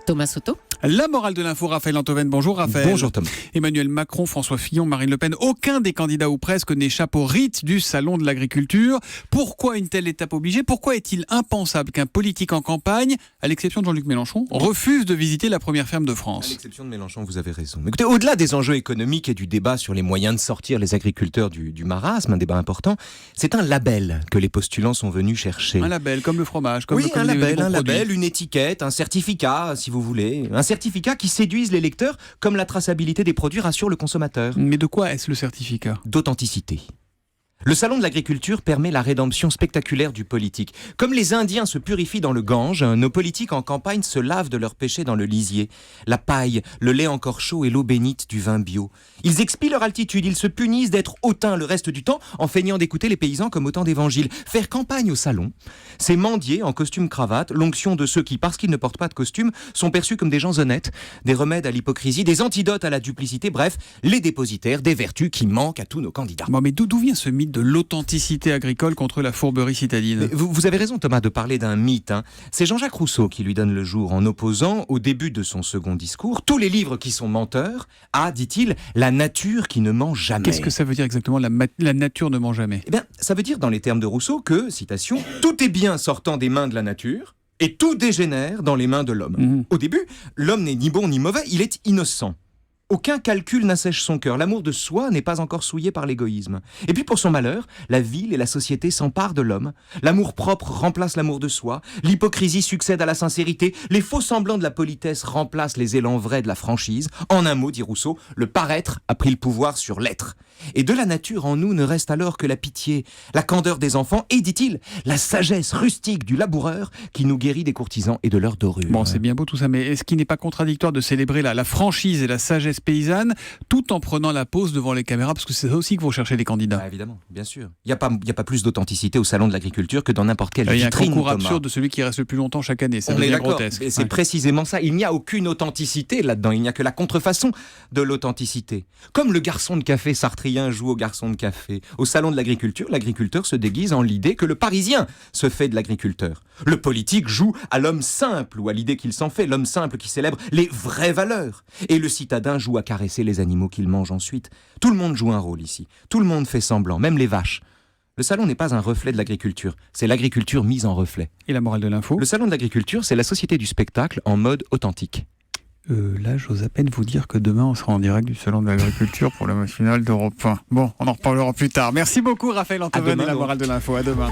Thomas Soto. La morale de l'info, Raphaël Antoven. Bonjour Raphaël. Bonjour Thomas. Emmanuel Macron, François Fillon, Marine Le Pen, aucun des candidats ou presque n'échappe au rite du salon de l'agriculture. Pourquoi une telle étape obligée ? Pourquoi est-il impensable qu'un politique en campagne, à l'exception de Jean-Luc Mélenchon, refuse de visiter la première ferme de À France ? l'exception de Mélenchon, vous avez raison. Mais écoutez, au-delà des enjeux économiques et du débat sur les moyens de sortir les agriculteurs du marasme, un débat important, c'est un label que les postulants sont venus chercher. Un label, comme le fromage, comme Oui, comme un les bons label, produits. une étiquette, un certificat, si vous voulez. Un certificat qui séduise les lecteurs, comme la traçabilité des produits rassure le consommateur. Mais de quoi est-ce le certificat ? D'authenticité. Le salon de l'agriculture permet la rédemption spectaculaire du politique. Comme les Indiens se purifient dans le Gange, nos politiques en campagne se lavent de leurs péchés dans le lisier. La paille, le lait encore chaud et l'eau bénite du vin bio. Ils expient leur altitude, ils se punissent d'être hautains le reste du temps en feignant d'écouter les paysans comme autant d'évangiles. Faire campagne au salon, c'est mendier en costume cravate, l'onction de ceux qui, parce qu'ils ne portent pas de costume, sont perçus comme des gens honnêtes, des remèdes à l'hypocrisie, des antidotes à la duplicité, bref, les dépositaires des vertus qui manquent à tous nos candidats. Bon, mais d'où vient ce mythe de l'authenticité agricole contre la fourberie citadine ? Mais vous avez raison Thomas de parler d'un mythe. C'est Jean-Jacques Rousseau qui lui donne le jour en opposant, au début de son second discours, tous les livres qui sont menteurs à, dit-il, la nature qui ne ment jamais. Qu'est-ce que ça veut dire exactement, la nature ne ment jamais ? Eh bien, ça veut dire dans les termes de Rousseau que, citation, « tout est bien sortant des mains de la nature et tout dégénère dans les mains de l'homme ». Mhm. Au début, l'homme n'est ni bon ni mauvais, il est innocent. Aucun calcul n'assèche son cœur. L'amour de soi n'est pas encore souillé par l'égoïsme. Et puis pour son malheur, la ville et la société s'emparent de l'homme. L'amour propre remplace l'amour de soi. L'hypocrisie succède à la sincérité. Les faux semblants de la politesse remplacent les élans vrais de la franchise. En un mot, dit Rousseau, le paraître a pris le pouvoir sur l'être. Et de la nature en nous ne reste alors que la pitié, la candeur des enfants et, dit-il, la sagesse rustique du laboureur qui nous guérit des courtisans et de leurs dorures. Bon, c'est bien beau tout ça, mais est-ce qu'il n'est pas contradictoire de célébrer la franchise et la sagesse paysanne tout en prenant la pause devant les caméras ? Parce que c'est ça aussi que vous recherchez les candidats. Ah, évidemment, bien sûr. Il n'y a pas plus d'authenticité au salon de l'agriculture que dans n'importe quelle Il y a un vitrine, concours Thomas. absurde de celui qui reste le plus longtemps chaque année. Ça On est devient d'accord, grotesque. et c'est Ouais. précisément ça. Il n'y a aucune authenticité là-dedans. Il n'y a que la contrefaçon de l'authenticité. Comme le garçon de café sartrien joue au garçon de café. Au salon de l'agriculture, l'agriculteur se déguise en l'idée que le Parisien se fait de l'agriculteur. Le politique joue à l'homme simple ou à l'idée qu'il s'en fait. L'homme simple qui célèbre les vraies valeurs. Et le citadin joue à caresser les animaux qu'il mange ensuite. Tout le monde joue un rôle ici. Tout le monde fait semblant, même les vaches. Le salon n'est pas un reflet de l'agriculture, c'est l'agriculture mise en reflet. Et la morale de l'info ? Le salon de l'agriculture, c'est la société du spectacle en mode authentique. Là, j'ose à peine vous dire que demain, on sera en direct du salon de l'agriculture pour la matinale d'Europe 1. Bon, on en reparlera plus tard. Merci beaucoup, Raphaël Antoven, demain, et la donc. morale de l'info. À demain.